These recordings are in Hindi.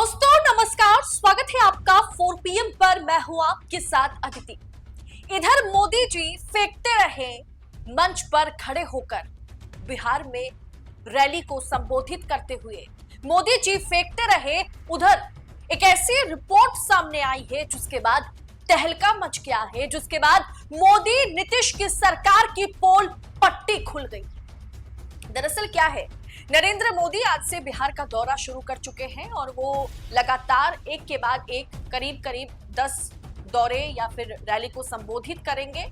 दोस्तों नमस्कार, स्वागत है आपका 4 PM पर। मैं हूं आपके साथ अदिति। इधर मोदी जी फेंकते रहे मंच पर खड़े होकर, बिहार में रैली को संबोधित करते हुए मोदी जी फेंकते रहे। उधर एक ऐसी रिपोर्ट सामने आई है जिसके बाद तहलका मच गया है, जिसके बाद मोदी नीतीश की सरकार की पोल पट्टी खुल गई। दरअसल क्या है, नरेंद्र मोदी आज से बिहार का दौरा शुरू कर चुके हैं और वो लगातार एक के बाद एक करीब 10 दौरे या फिर रैली को संबोधित करेंगे।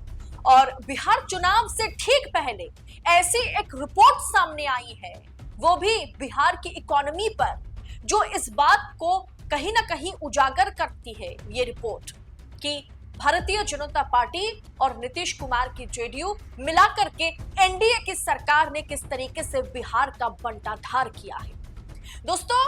और बिहार चुनाव से ठीक पहले ऐसी एक रिपोर्ट सामने आई है, वो भी बिहार की इकोनॉमी पर, जो इस बात को कहीं ना कहीं उजागर करती है। ये रिपोर्ट कि भारतीय जनता पार्टी और नीतीश कुमार की जेडीयू मिलाकर के एनडीए की सरकार ने किस तरीके से बिहार का बंटाधार किया है। दोस्तों,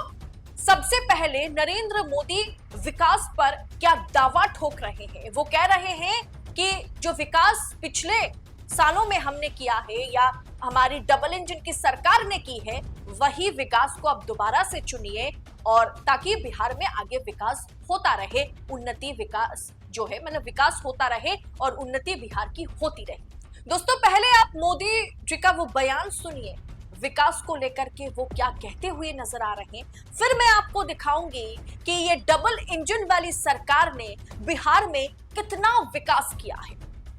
सबसे पहले नरेंद्र मोदी विकास पर क्या दावा ठोक रहे हैं। वो कह रहे हैं कि जो विकास पिछले सालों में हमने किया है या हमारी डबल इंजन की सरकार ने की है, वही विकास को अब दोबारा से चुनिए और ताकि बिहार में आगे विकास होता रहे, उन्नति विकास जो है मतलब विकास होता रहे और उन्नति बिहार की होती रहे। दोस्तों, पहले आप मोदी जी का वो बयान सुनिए, विकास को लेकर के वो क्या कहते हुए नजर आ रहे हैं। फिर मैं आपको दिखाऊंगी कि ये डबल इंजन वाली सरकार ने बिहार में कितना विकास किया है,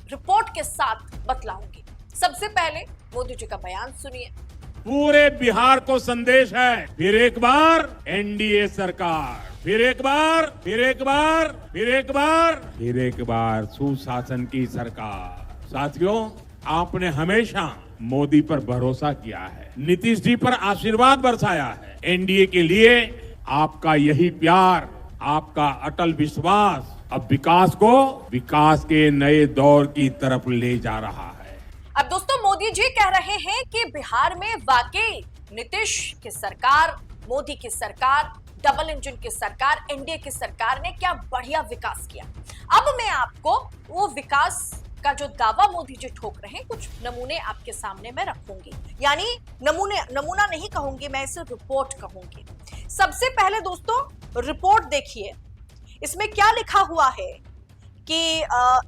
रिपोर्ट के साथ बतलाऊंगी। सबसे पहले मोदी जी का बयान सुनिए। पूरे बिहार को संदेश है, फिर एक बार एनडीए सरकार, फिर एक बार, फिर एक बार, फिर एक बार, फिर एक बार सुशासन की सरकार। साथियों, आपने हमेशा मोदी पर भरोसा किया है, नीतीश जी पर आशीर्वाद बरसाया है। एनडीए के लिए आपका यही प्यार, आपका अटल विश्वास अब विकास के नए दौर की तरफ ले जा रहा है। अब दोस्तों, मोदी जी कह रहे हैं कि बिहार में वाकई नीतीश की सरकार, मोदी की सरकार, डबल इंजन की सरकार, एनडीए की सरकार ने क्या बढ़िया विकास किया। अब मैं आपको वो विकास का जो दावा मोदी जी ठोक रहे हैं, कुछ नमूने आपके सामने मैं रखूंगी। यानी नमूना नहीं कहूंगी, मैं इसे रिपोर्ट कहूंगी। सबसे पहले दोस्तों, रिपोर्ट देखिए, इसमें क्या लिखा हुआ है कि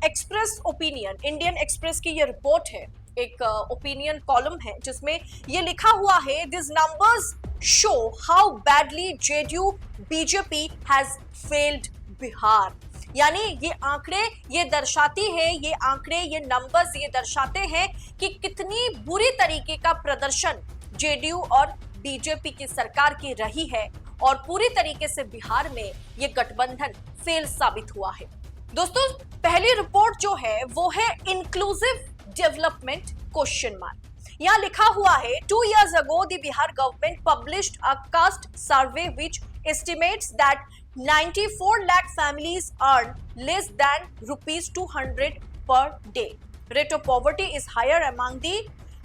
एक्सप्रेस ओपिनियन, इंडियन एक्सप्रेस की ये रिपोर्ट है, एक ओपिनियन कॉलम है जिसमें ये लिखा हुआ है, this numbers show how badly JDU BJP has failed Bihar. यानी ये आंकड़े ये दर्शाती है, ये आंकड़े, ये नंबर्स ये दर्शाते हैं कि कितनी बुरी तरीके का प्रदर्शन जेडीयू और बीजेपी की सरकार की रही है और पूरी तरीके से बिहार में ये गठबंधन फेल साबित हुआ है। दोस्तों, पहली रिपोर्ट जो है वो है इंक्लूसिव डेवलपमेंट क्वेश्चन मार्क। यहाँ लिखा हुआ है, 2 years ago the Bihar government published a caste survey which estimates that 94 lakh families earn less than rupees 200 per day. Rate of poverty is higher among the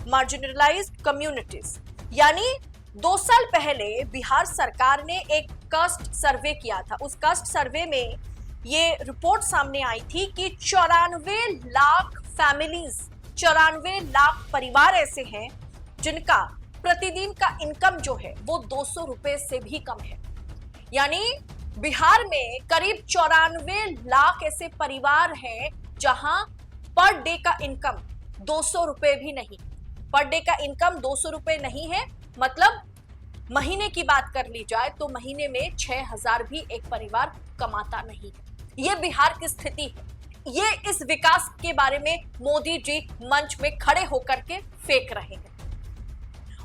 marginalized communities. यानी 2 साल पहले बिहार सरकार ने एक कास्ट सर्वे किया था। उस कास्ट सर्वे में ये रिपोर्ट सामने आई थी कि 94 लाख फैमिलीज, 94 लाख परिवार ऐसे हैं जिनका प्रतिदिन का इनकम जो है वो 200 रुपए से भी कम है। यानी बिहार में करीब 94 लाख ऐसे परिवार हैं जहां पर डे का इनकम 200 रुपए भी नहीं, पर डे का इनकम 200 रुपए नहीं है। मतलब महीने की बात कर ली जाए तो महीने में 6000 भी एक परिवार कमाता नहीं है। ये बिहार की स्थिति है। ये इस विकास के बारे में मोदी जी मंच में खड़े होकर के फेंक रहे हैं।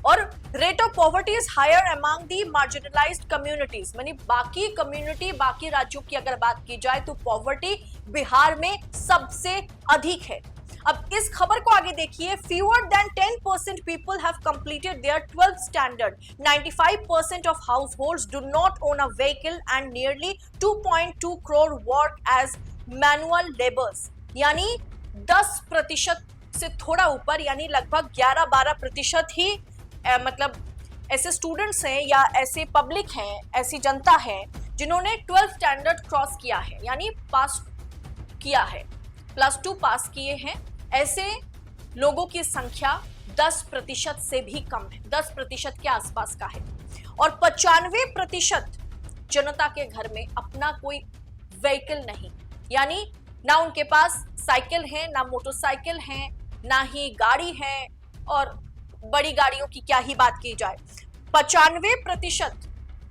और rate of poverty is higher among the marginalised communities, यानी बाकी कम्युनिटी, बाकी राज्यों की अगर बात की जाए तो पॉवर्टी बिहार में सबसे अधिक है। अब इस खबर को आगे देखिए, fewer than 10% people have completed their 12th standard. 95% of households do not own a vehicle and nearly 2.2 crore work as manual laborers. यानी 10% से थोड़ा ऊपर, यानी लगभग 11-12% ही मतलब ऐसे स्टूडेंट्स हैं या ऐसे पब्लिक हैं, ऐसी जनता है जिन्होंने 12th स्टैंडर्ड क्रॉस किया है, यानी पास किया है, +2 पास किए हैं। ऐसे लोगों की संख्या 10% से भी कम है, 10% के आसपास का है। और 95% जनता के घर में अपना कोई व्हीकल नहीं, यानी ना उनके पास साइकिल है, ना मोटरसाइकिल है, ना ही गाड़ी है, और बड़ी गाड़ियों की क्या ही बात की जाए। 95%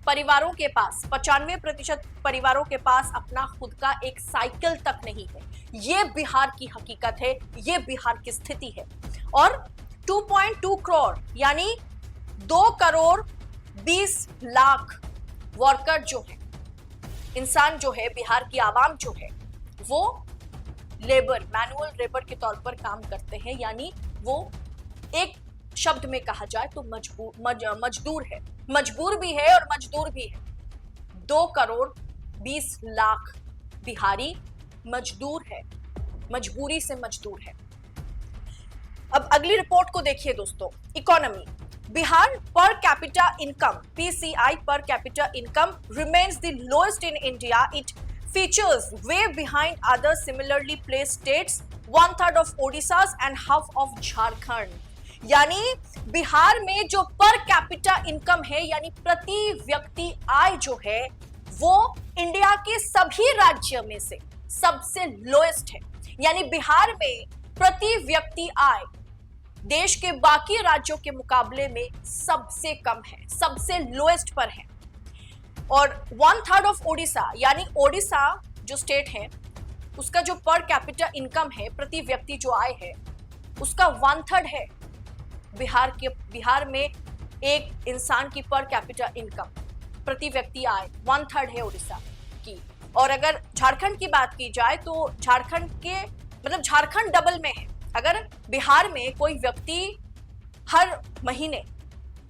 परिवारों के पास 95% परिवारों के पास अपना खुद का एक साइकिल तक नहीं है। ये बिहार की हकीकत है, ये बिहार की स्थिति है। और 2.2 करोड़ यानी 2 करोड़ 20 लाख वर्कर जो है, इंसान जो है, बिहार की आवाम जो है, वो लेबर, मैनुअल लेबर के तौर पर काम करते हैं, यानी वो एक शब्द में कहा जाए तो मजदूर है, मजबूर भी है और मजदूर भी है। 2 करोड़ 20 लाख बिहारी मजदूर है, मजबूरी से मजदूर है। अब अगली रिपोर्ट को देखिए दोस्तों। Economy, Bihar per capita income PCI per capita income remains the lowest in India. It features way behind other similarly placed states, 1/3 of Odisha's and half of Jharkhand. यानी बिहार में जो पर कैपिटा इनकम है, यानी प्रति व्यक्ति आय जो है, वो इंडिया के सभी राज्यों में से सबसे लोएस्ट है। यानी बिहार में प्रति व्यक्ति आय देश के बाकी राज्यों के मुकाबले में सबसे कम है, सबसे लोएस्ट पर है। और 1/3 ऑफ ओडिशा, यानी ओडिशा जो स्टेट है, उसका जो पर कैपिटा इनकम है, प्रति व्यक्ति जो आय है, उसका 1/3 है। बिहार में एक इंसान की पर कैपिटा इनकम, प्रति व्यक्ति आय 1/3 है ओडिशा की। और अगर झारखंड की बात की जाए तो झारखंड डबल में है। अगर बिहार में कोई व्यक्ति हर महीने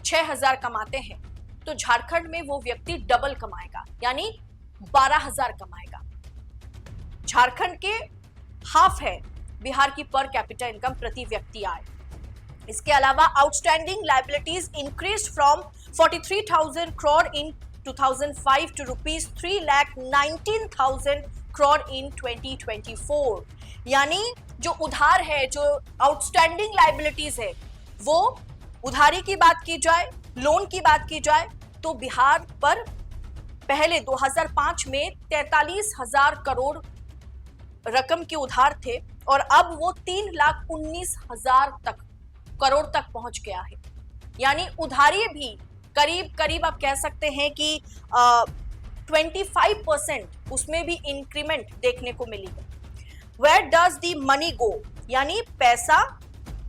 6,000 कमाते हैं तो झारखंड में वो व्यक्ति डबल कमाएगा, यानी 12,000 कमाएगा। झारखंड के हाफ है बिहार की पर कैपिटा इनकम, प्रति व्यक्ति आय। इसके अलावा outstanding liabilities increased from 43,000 crore in 2005 to ₹3,19,000 crore in 2024। यानी जो उधार है, जो आउटस्टैंडिंग लायबिलिटीज है, वो उधारी की बात की जाए, लोन की बात की जाए तो बिहार पर पहले 2005 में 43,000 करोड़ रकम के उधार थे और अब वो 3,19,000 करोड़ तक पहुंच गया है। यानी उधारी भी करीब आप कह सकते हैं कि 25% उसमें भी इंक्रीमेंट देखने को मिली है। Where does the money go? यानी पैसा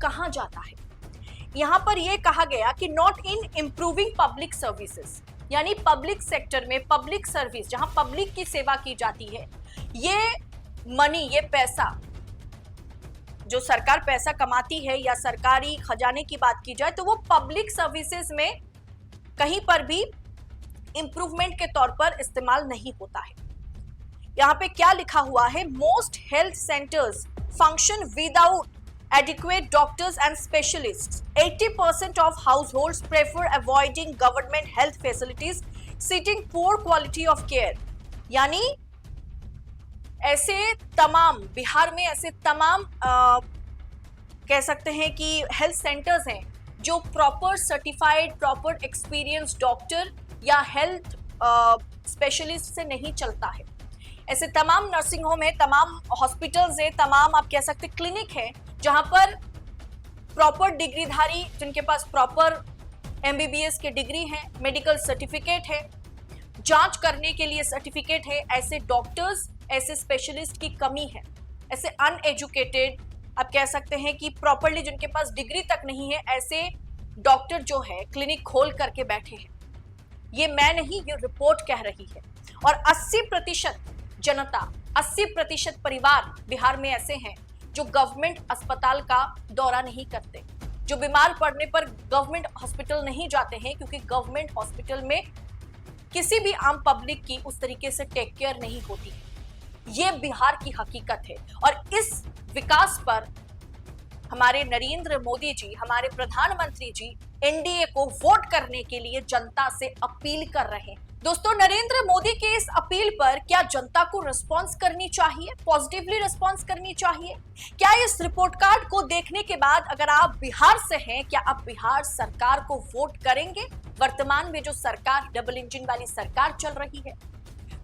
कहां जाता है। यहां पर यह कहा गया कि not in improving public services, यानी पब्लिक सेक्टर में पब्लिक सर्विस, जहां पब्लिक की सेवा की जाती है, ये मनी, ये पैसा जो सरकार पैसा कमाती है या सरकारी खजाने की बात की जाए तो वो पब्लिक सर्विसेज में कहीं पर भी इंप्रूवमेंट के तौर पर इस्तेमाल नहीं होता है। यहाँ पे क्या लिखा हुआ है, most health centres function without adequate doctors and specialists. 80% of households prefer avoiding government health facilities, citing poor quality of care. यानी ऐसे तमाम बिहार में ऐसे तमाम कह सकते हैं कि हेल्थ सेंटर्स हैं जो proper certified, proper experience doctor या हेल्थ स्पेशलिस्ट से नहीं चलता है। ऐसे तमाम नर्सिंग होम है, तमाम हॉस्पिटल्स है, तमाम आप कह सकते क्लिनिक है जहां पर प्रॉपर डिग्रीधारी, जिनके पास प्रॉपर MBBS के डिग्री है, मेडिकल सर्टिफिकेट है, जांच करने के लिए सर्टिफिकेट है, ऐसे डॉक्टर्स, ऐसे स्पेशलिस्ट की कमी है। ऐसे अनएजुकेटेड आप कह सकते हैं कि प्रॉपरली जिनके पास डिग्री तक नहीं है, ऐसे डॉक्टर जो है क्लिनिक खोल करके बैठे हैं। ये मैं नहीं, ये रिपोर्ट कह रही है। और 80% जनता, 80% परिवार बिहार में ऐसे हैं जो गवर्नमेंट अस्पताल का दौरा नहीं करते, जो बीमार पड़ने पर गवर्नमेंट हॉस्पिटल नहीं जाते हैं, क्योंकि गवर्नमेंट हॉस्पिटल में किसी भी आम पब्लिक की उस तरीके से टेक केयर नहीं होती है। ये बिहार की हकीकत है। और इस विकास पर हमारे नरेंद्र मोदी जी, हमारे प्रधानमंत्री जी एनडीए को वोट करने के लिए जनता से अपील कर रहे हैं। दोस्तों, नरेंद्र मोदी के इस अपील पर क्या जनता को रिस्पॉन्स करनी चाहिए, पॉजिटिवली रिस्पॉन्स करनी चाहिए? क्या इस रिपोर्ट कार्ड को देखने के बाद अगर आप बिहार से हैं, क्या आप बिहार सरकार को वोट करेंगे? वर्तमान में जो सरकार, डबल इंजन वाली सरकार चल रही है।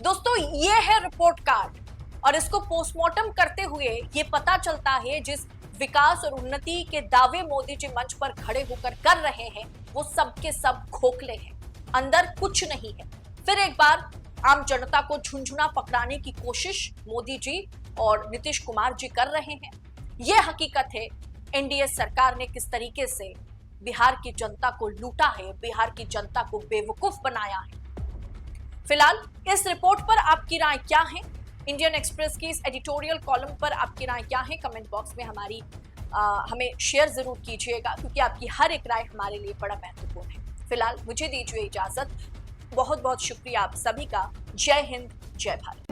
दोस्तों, ये है रिपोर्ट कार्ड और इसको पोस्टमार्टम करते हुए ये पता चलता है जिस विकास और उन्नति के दावे मोदी जी मंच पर खड़े होकर कर रहे हैं वो सब के सब खोखले हैं, अंदर कुछ नहीं है। फिर एक बार आम जनता को झुंझुना पकड़ाने की कोशिश मोदी जी और नीतीश कुमार जी कर रहे हैं। यह हकीकत है एनडीए सरकार ने किस तरीके से बिहार की जनता को लूटा है, बिहार की जनता को बेवकूफ बनाया है। फिलहाल इस रिपोर्ट पर आपकी राय क्या है? इंडियन एक्सप्रेस की इस एडिटोरियल कॉलम पर आपकी राय क्या है? कमेंट बॉक्स में हमें शेयर जरूर कीजिएगा, क्योंकि आपकी हर एक राय हमारे लिए बड़ा महत्वपूर्ण है। फिलहाल मुझे दीजिए इजाजत। बहुत बहुत शुक्रिया आप सभी का। जय हिंद, जय भारत।